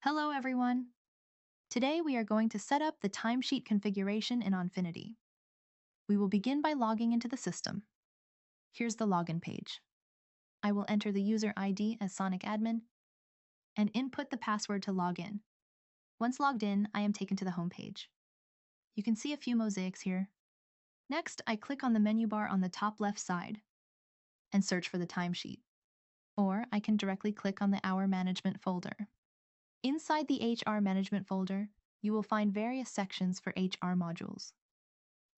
Hello, everyone. Today we are going to set up the timesheet configuration in Onfinity. We will begin by logging into the system. Here's the login page. I will enter the user ID as Sonic Admin and input the password to log in. Once logged in, I am taken to the home page. You can see a few mosaics here. Next, I click on the menu bar on the top left side and search for the timesheet. Or I can directly click on the Hour Management folder. Inside the HR Management folder, you will find various sections for HR modules.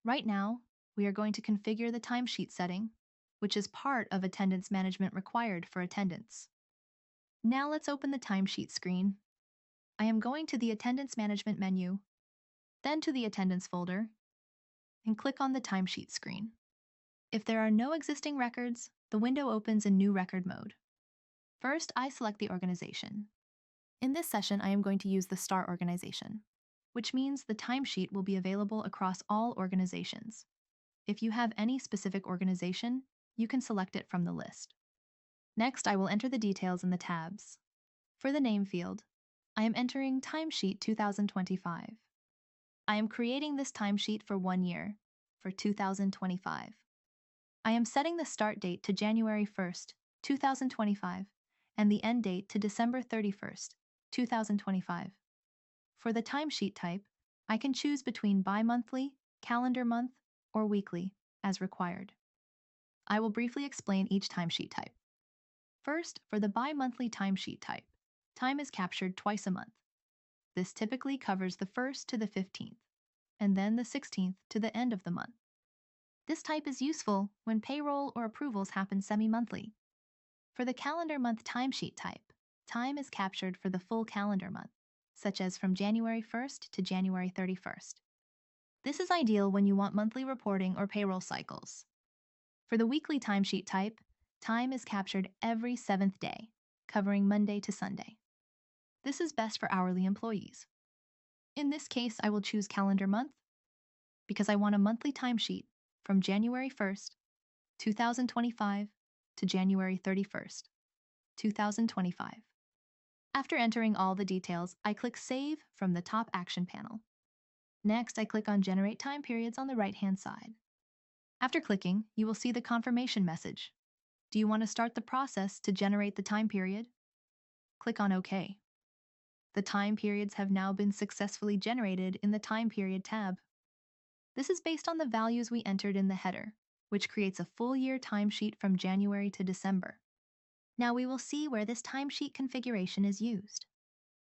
Right now, we are going to configure the timesheet setting, which is part of attendance management required for attendance. Now let's open the timesheet screen. I am going to the Attendance Management menu, then to the Attendance folder, and click on the timesheet screen. If there are no existing records, the window opens in New Record mode. First, I select the organization. In this session, I am going to use the STAR organization, which means the timesheet will be available across all organizations. If you have any specific organization, you can select it from the list. Next, I will enter the details in the tabs. For the name field, I am entering Timesheet 2025. I am creating this timesheet for 1 year, for 2025. I am setting the start date to January 1st, 2025, and the end date to December 31st, 2025. For the timesheet type, I can choose between bi-monthly, calendar month, or weekly, as required. I will briefly explain each timesheet type. First, for the bi-monthly timesheet type, time is captured twice a month. This typically covers the 1st to the 15th, and then the 16th to the end of the month. This type is useful when payroll or approvals happen semi-monthly. For the calendar month timesheet type, time is captured for the full calendar month, such as from January 1st to January 31st. This is ideal when you want monthly reporting or payroll cycles. For the weekly timesheet type, time is captured every 7th day, covering Monday to Sunday. This is best for hourly employees. In this case, I will choose calendar month because I want a monthly timesheet from January 1st, 2025 to January 31st, 2025. After entering all the details, I click Save from the top action panel. Next, I click on Generate Time Periods on the right-hand side. After clicking, you will see the confirmation message. Do you want to start the process to generate the time period? Click on OK. The time periods have now been successfully generated in the Time Period tab. This is based on the values we entered in the header, which creates a full year timesheet from January to December. Now we will see where this timesheet configuration is used.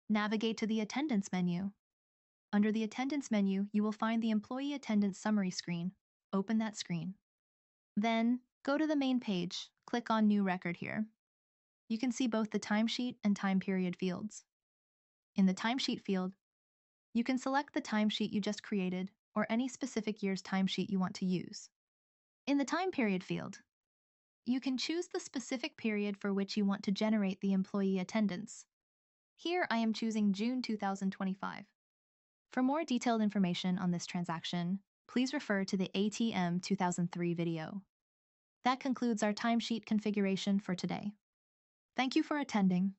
Navigate to the Attendance menu. Under the Attendance menu, you will find the Employee Attendance Summary screen. Open that screen. Then, go to the main page, click on New Record here. You can see both the timesheet and time period fields. In the timesheet field, you can select the timesheet you just created or any specific year's timesheet you want to use. In the time period field, you can choose the specific period for which you want to generate the employee attendance. Here I am choosing June 2025. For more detailed information on this transaction, please refer to the ATM 2003 video. That concludes our timesheet configuration for today. Thank you for attending.